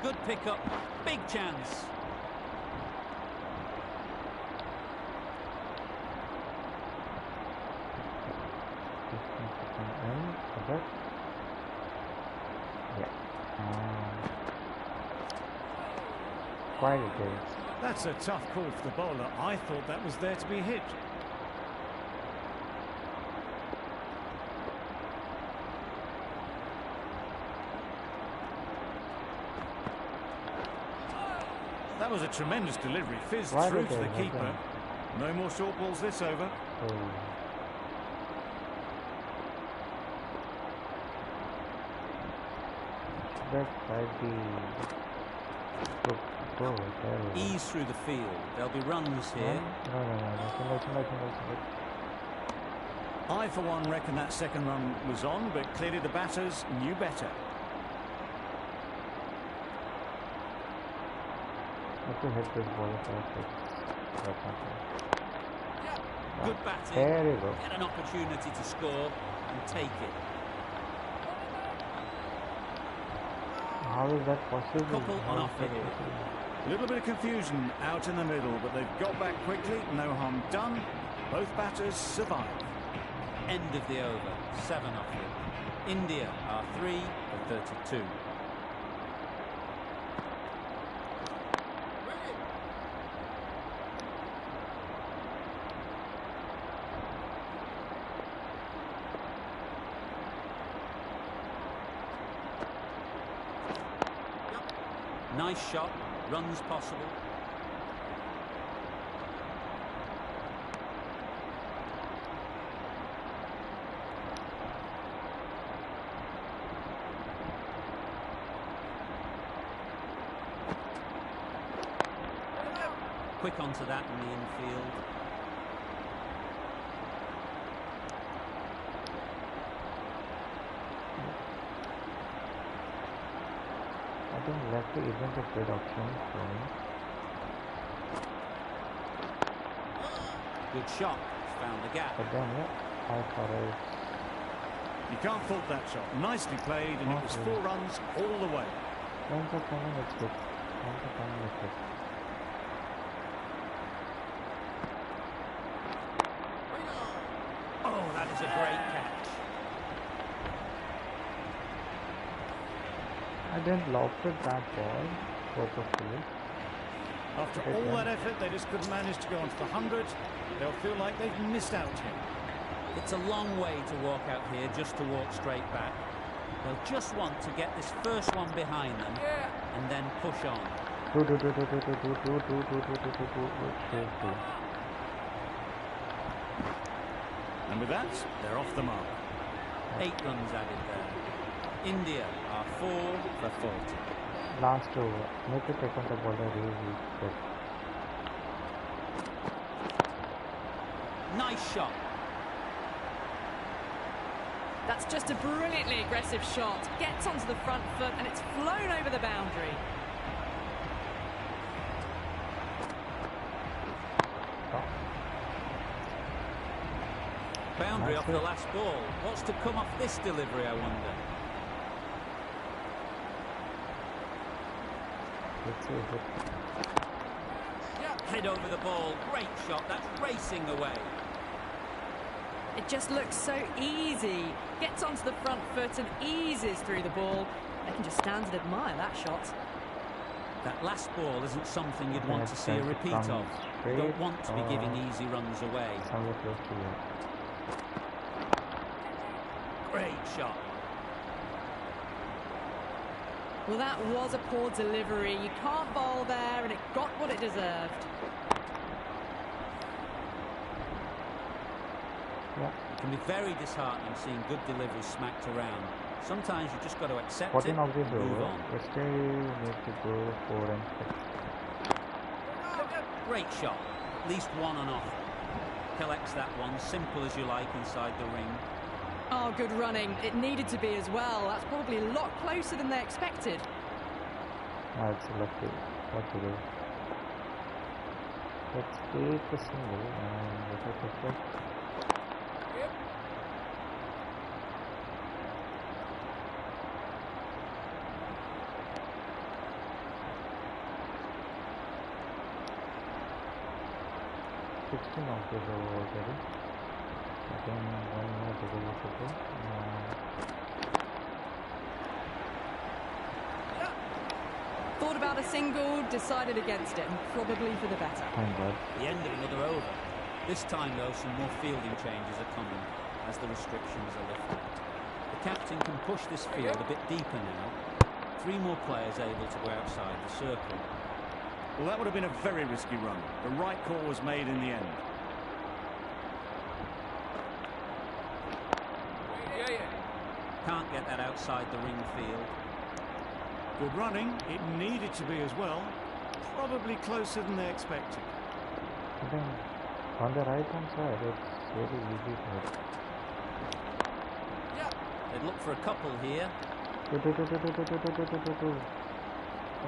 Good pickup. Big chance. Quite it is. That's a tough call for the bowler. I thought that was there to be hit. That was a tremendous delivery. Fizzed through to the keeper. No more short balls this over. Oh. That might be ease through the field. There'll be runs here. No. I, for one, reckon that second run was on, but clearly the batters knew better. To hit this ball Good batting. There you go. Get an opportunity to score and take it. How is that possible? Couple on offer here. A little bit of confusion out in the middle, but they've got back quickly. No harm done. Both batters survive. End of the over. 7 off it. India are 3 for 32. Nice shot, runs possible. Quick onto that in the infield. I think lefty isn't a good option for me. Good shot. Found the gap. But then, yeah, I thought You can't fault that shot. Nicely played, and it was 4 runs all the way. Runs are coming, it's good. Runs are coming, it's good. Oh, that is a great catch. I didn't loft it that ball purposefully. After all that effort, they just couldn't manage to go onto the 100. They'll feel like they've missed out here. It's a long way to walk out here just to walk straight back. They'll just want to get this first one behind them and then push on. And with that, they're off the mark. 8 runs added there. India are 4 for 40. Last over. Make it take on the ball really good. Nice shot. That's just a brilliantly aggressive shot. Gets onto the front foot and it's flown over the boundary. Boundary off the last ball. What's to come off this delivery, I wonder? Head over the ball. Great shot. That's racing away. It just looks so easy. Gets onto the front foot and eases through the ball. They can just stand and admire that shot. That last ball isn't something you'd want to see a repeat of. You don't want to be giving easy runs away. Great shot. Well, that was a poor delivery. You can't bowl there, and it got what it deserved. It can be very disheartening seeing good deliveries smacked around. Sometimes you just got to accept 14 it of this and move over. on. We still need to go 4 and 6. Great shot. At least one on offer. Collects that one, simple as you like inside the ring. Oh, good running. It needed to be as well. That's probably a lot closer than they expected. That's lucky. Lucky. Let's take a single and look at the first. Yep. Sixteen of this over already. Again, one more to go. Thought about a single, decided against it, and probably for the better. Thank God. The end of another over. This time, though, some more fielding changes are coming as the restrictions are lifted. The captain can push this field a bit deeper now. 3 more players able to go outside the circle. Well, that would have been a very risky run. The right call was made in the end. Can't get that outside the ring field. Good running. It needed to be as well. Probably closer than they expected. I think on the right hand side, it's very easy to hit. They'd look for a couple here.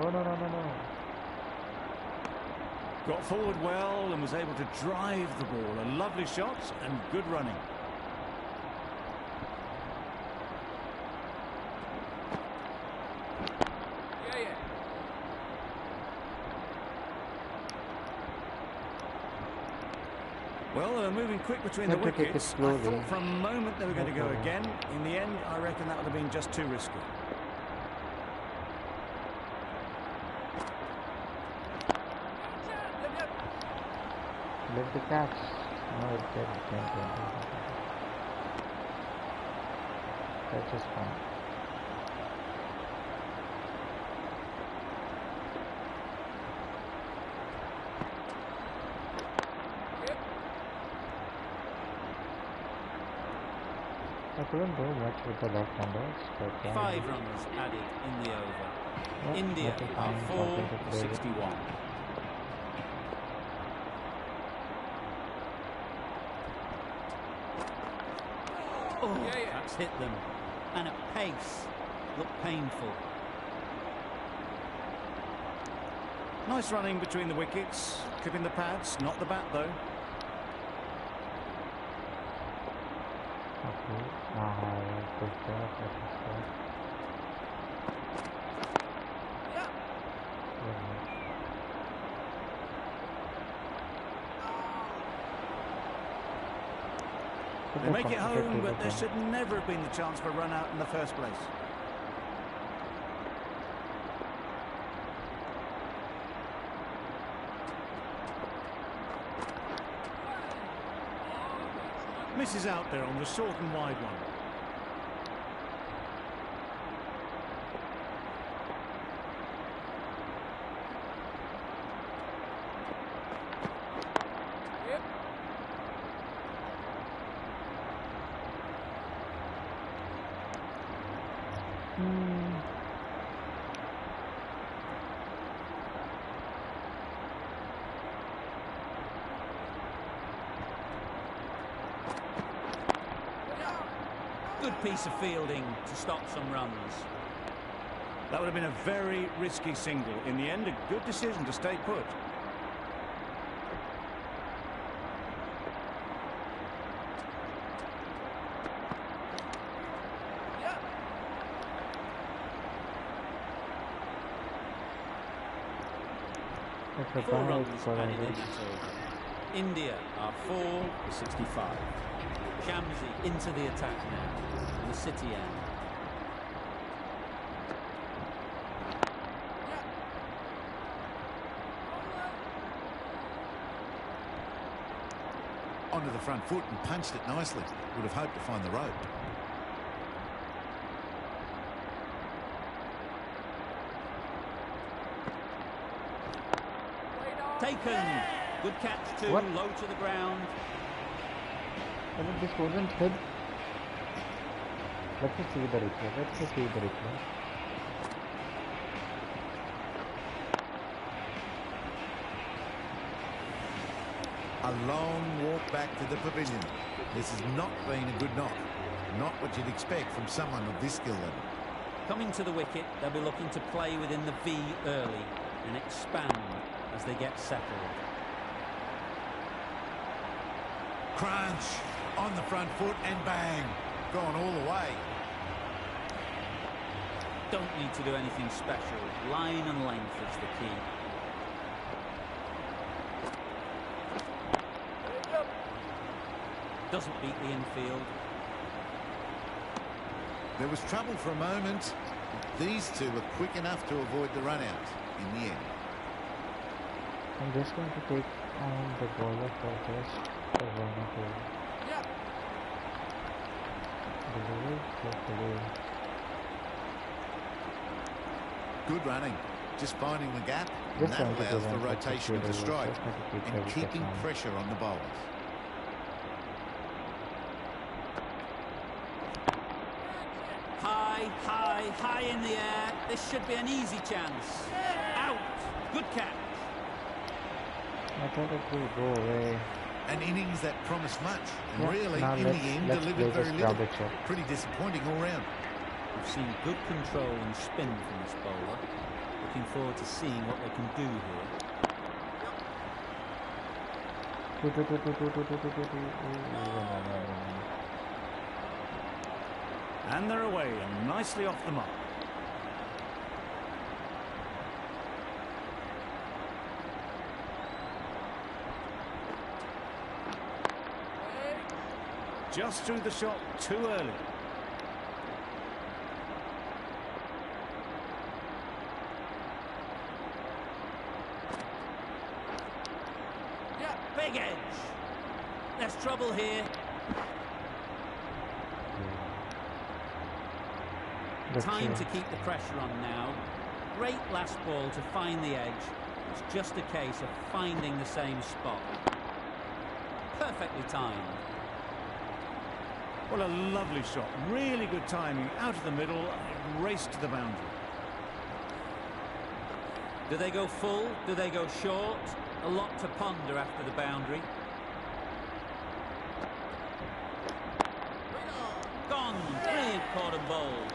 Oh, no. Got forward well and was able to drive the ball. A lovely shot and good running. Well, they were moving quick between the wickets. I thought for a moment they were going to go again. In the end, I reckon that would have been just too risky. Let the catch. No, it's dead. That's just fine. I couldn't do much with the left-handers, but 5 runs added in the over. India are 4 for 61. That's hit them. And at pace. Looked painful. Nice running between the wickets. Clipping the pads, not the bat though. okay. Good job. They make it home, but there should never have been the chance for a run out in the first place. misses out there on the short and wide one. Good piece of fielding to stop some runs. That would have been a very risky single. In the end, a good decision to stay put. Four runs added in that over. India are 4-65. Shamsi into the attack now, on the City end. Onto the front foot and punched it nicely. Would have hoped to find the rope. Taken. Good catch too, What? low to the ground. But this wasn't hit. Let's just see the replay. Let's just see the replay. A long walk back to the pavilion. This has not been a good knock. Not what you'd expect from someone of this skill level. Coming to the wicket, they'll be looking to play within the V early and expand as they get settled. Crunch on the front foot and bang. Gone all the way. Don't need to do anything special. Line and length is the key. Doesn't beat the infield. There was trouble for a moment. These two were quick enough to avoid the run out in the end. I'm just going to take on the bowler for just for 1 or 2. Yeah. Delivery, just delivery. Good running. Just finding the gap. And Just that trying to allows for prevent rotation of the executive, strike just trying to keep and every keeping catch on. pressure on the bowlers. High in the air. This should be an easy chance. Out. Good catch. I thought it will go away. An innings that promised much, and Yeah, really, now in the end, let's delivered play very this little. grounded shot. Pretty disappointing all round. We've seen good control and spin from this bowler. Looking forward to seeing what they can do here. And they're away and nicely off the mark. Just threw the shot too early. Yeah, big edge. There's trouble here. Time to keep the pressure on now. Great last ball to find the edge. It's just a case of finding the same spot. Perfectly timed. What a lovely shot. Really good timing. Out of the middle. It raced to the boundary. Do they go full? Do they go short? A lot to ponder after the boundary. Gone. Brilliant caught and bowled.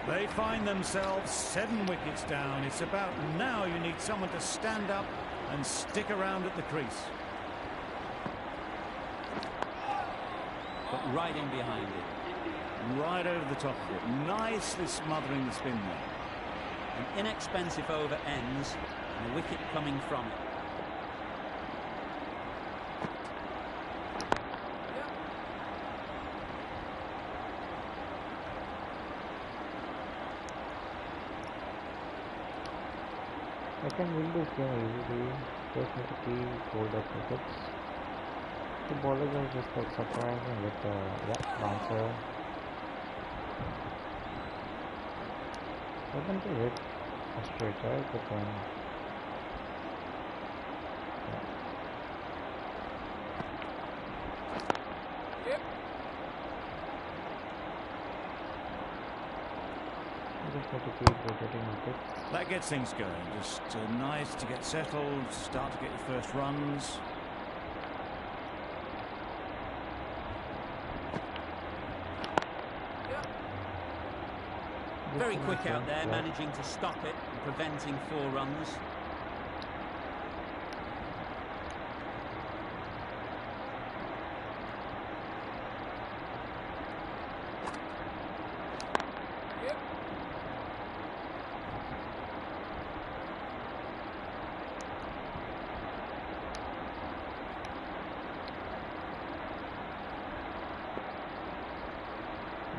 They find themselves 7 wickets down. It's about now you need someone to stand up and stick around at the crease. But right in behind it. Right over the top of it. Nicely smothering the spin there. An inexpensive over ends and a wicket coming from it. I can win this game easily. Just need to keep hold of wickets. The bowlers are just like surprising with the bouncer. For them to hit a straight drive, but then just have to keep rotating wickets. That gets things going. Just nice to get settled, start to get your first runs. Very quick out there, managing to stop it and preventing 4 runs.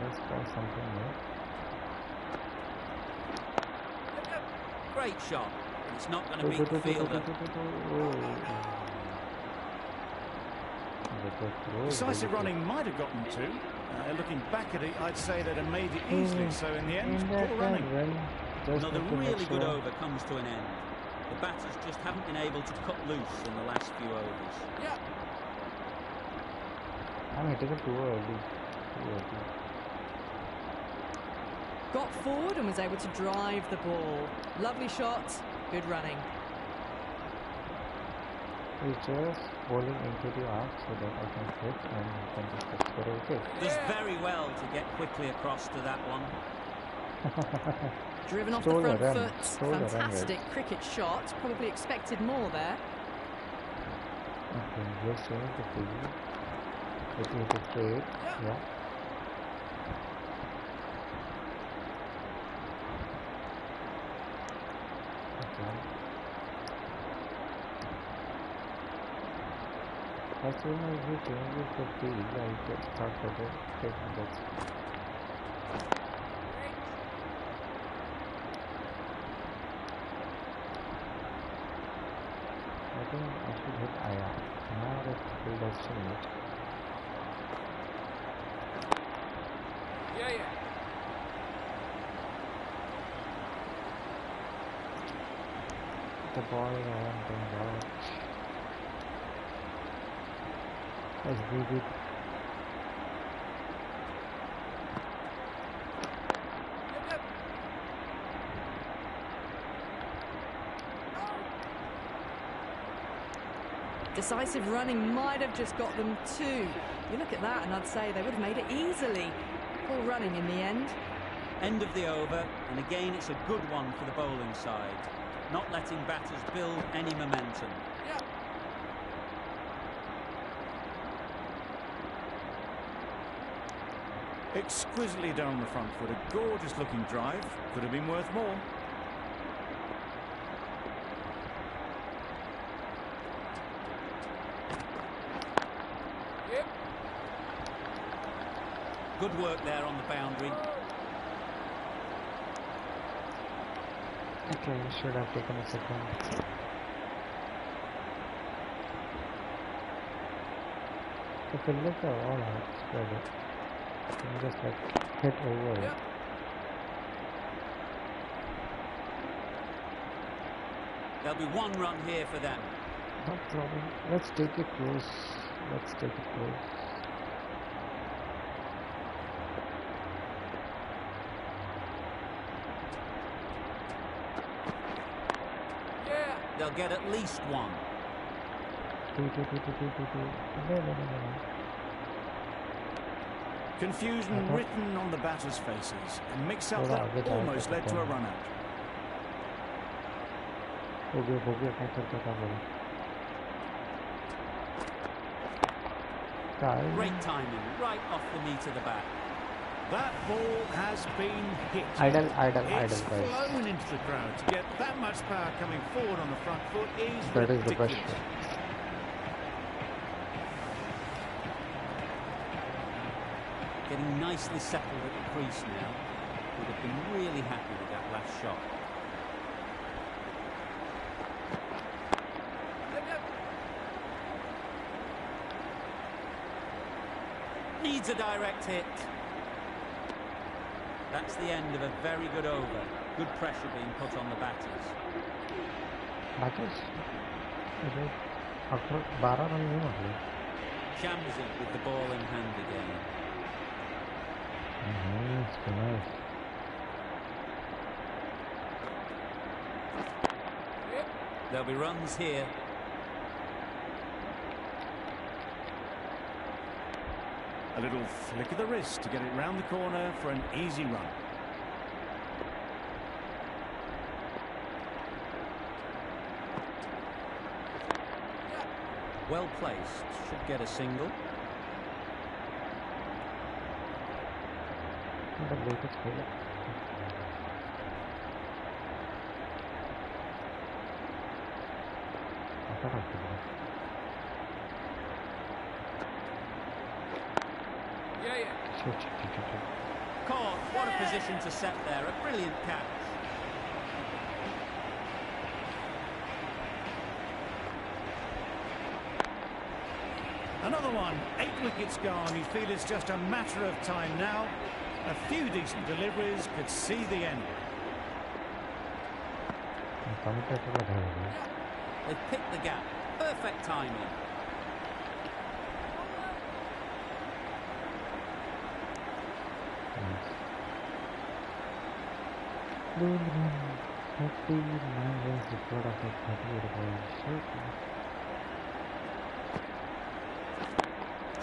Let's try something new. Great shot. It's not going to beat the fielder. Decisive running might have gotten 2. Looking back at it, I'd say they'd have made it easily. So in the end, poor running. Another really good over comes to an end. The batters just haven't been able to cut loose in the last few overs. I'm hitting it too early. Got forward and was able to drive the ball. Lovely shot, good running. He's just bowling into the arc so that I can hit and he can just explore the wicket. Does very well to get quickly across to that one. Driven off the front foot. Fantastic cricket shot. Probably expected more there. Okay, just change the field. It is a straight. Yeah. As soon as he changes the field, I get start to take the bets. I think I should hit Aya. Now the field has changed. The ball around going out. That's very good. Decisive running might have just got them 2. You look at that and I'd say they would have made it easily. Poor running in the end. End of the over, and again it's a good one for the bowling side. Not letting batters build any momentum. Exquisitely down the front foot. A gorgeous looking drive. Could have been worth more. Good work there on the boundary. Okay, should have taken a second. The fielders are all out, spread it. You can just like hit over it. There'll be 1 run here for them. No problem. Let's take it close. Let's take it close. They'll get at least 1. No. Confusion written on the batters' faces. A mix-up that almost led to a run-out. Great timing, right off the meat of the bat. That ball has been hit. Idle, flown into the crowd. To get that much power coming forward on the front foot is that ridiculous. is the best shot. Getting nicely settled at the crease now. Would have been really happy with that last shot. Needs a direct hit. That's the end of a very good over. Good pressure being put on the batters. Batters? After 12 run नहीं होते. Shamsi with the ball in hand again. Nice. There'll be runs here. A little flick of the wrist to get it round the corner for an easy run. Well placed. Should get a single. Caught. What a position to set there. A brilliant catch. Another one. 8 wickets gone. You feel it's just a matter of time now. A few decent deliveries could see the end. They've picked the gap. Perfect timing.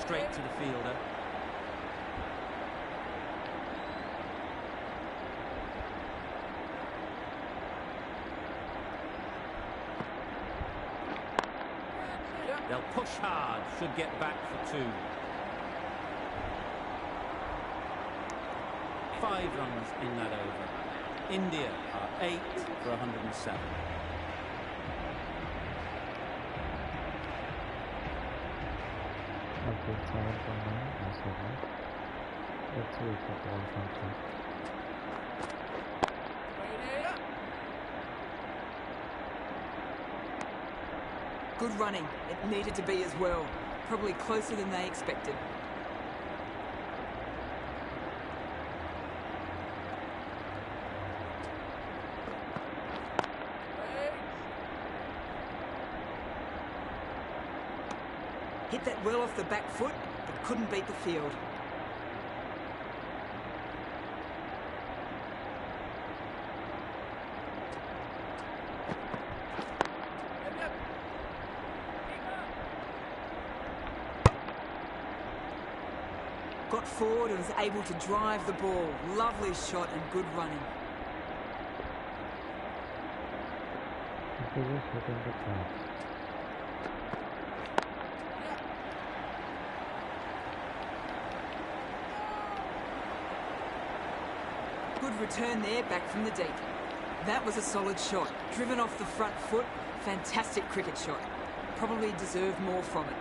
Straight to the fielder. They'll push hard. Should get back for 2. 5 runs in that over. India are 8 for 107. Let's wait for the ball contact. Good running. It needed to be as well. Probably closer than they expected. Hit that well off the back foot, but couldn't beat the field. Got forward and was able to drive the ball. Lovely shot and good running. Good return there, back from the deep. That was a solid shot. Driven off the front foot. Fantastic cricket shot. Probably deserved more from it.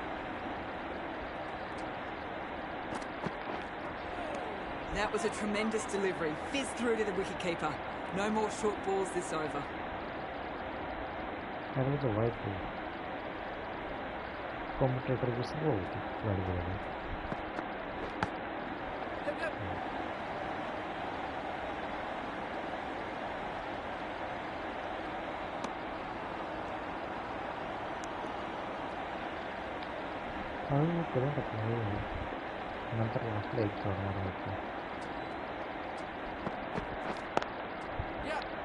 That was a tremendous delivery. Fizzed through to the wicketkeeper. No more short balls this over. That was a wide ball. Commentator was slow.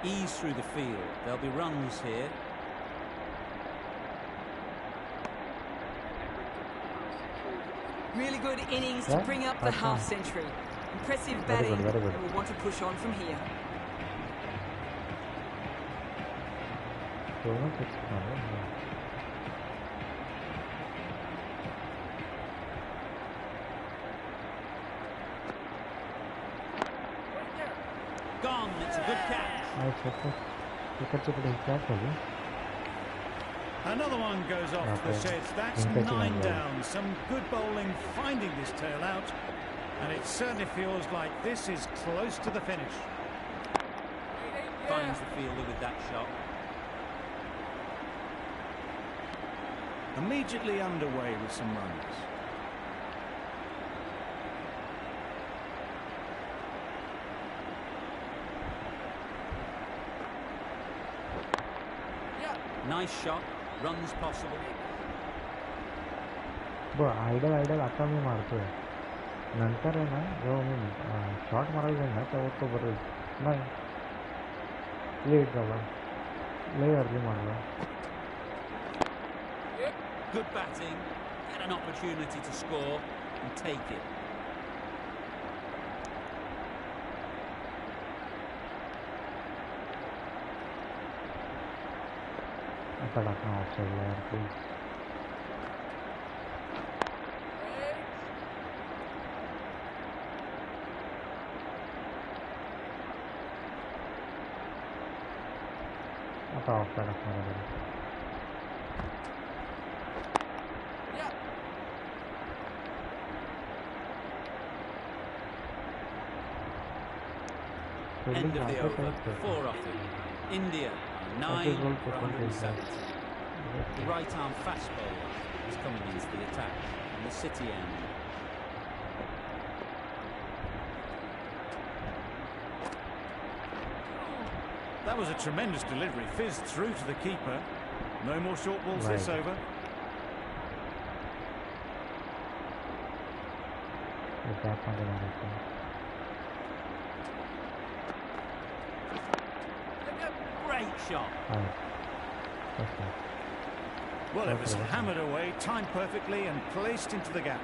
Ease through the field. There'll be runs here. Really good innings to bring up the half century. Impressive batting. Very good. And will want to push on from here. Gone. It's a good catch. Another one goes off the sheds. That's 9 down. Some good bowling finding this tail out. And it certainly feels like this is close to the finish. Finds the fielder with that shot. Immediately underway with some runs. Nice shot, runs possible. आयडल आता मी मारतोय नंतर आहे ना जेव्हा मी shot मारायला जाईल ना तेव्हा तो बरोबर नाही लेट झाला लय अर्ली मारला Good batting, get an opportunity to score and take it. आता टाकना ऑफसाइड यार प्लीज आता ऑफसाइड टाकणार आहे End of the over, 4 off it. India, 9 for 170. The right arm fast bowler is coming into the attack on the City end. That was a tremendous delivery, fizzed through to the keeper. No more short balls this over. Great shot. Well, it was hammered away, timed perfectly and placed into the gap.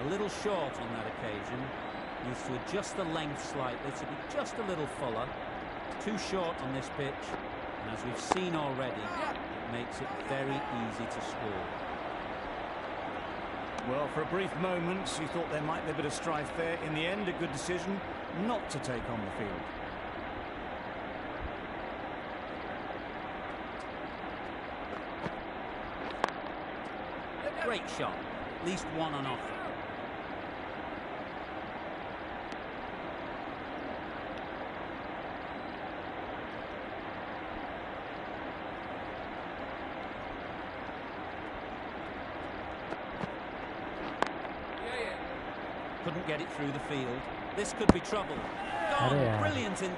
A little short on that occasion. Needs to adjust the length slightly to be just a little fuller. Too short on this pitch. And as we've seen already, it makes it very easy to score. Well, for a brief moment, you thought there might be a bit of strife there. In the end, a good decision not to take on the field. Great shot. At least one on offer. Couldn't get it through the field. This could be trouble. Gone, brilliant in...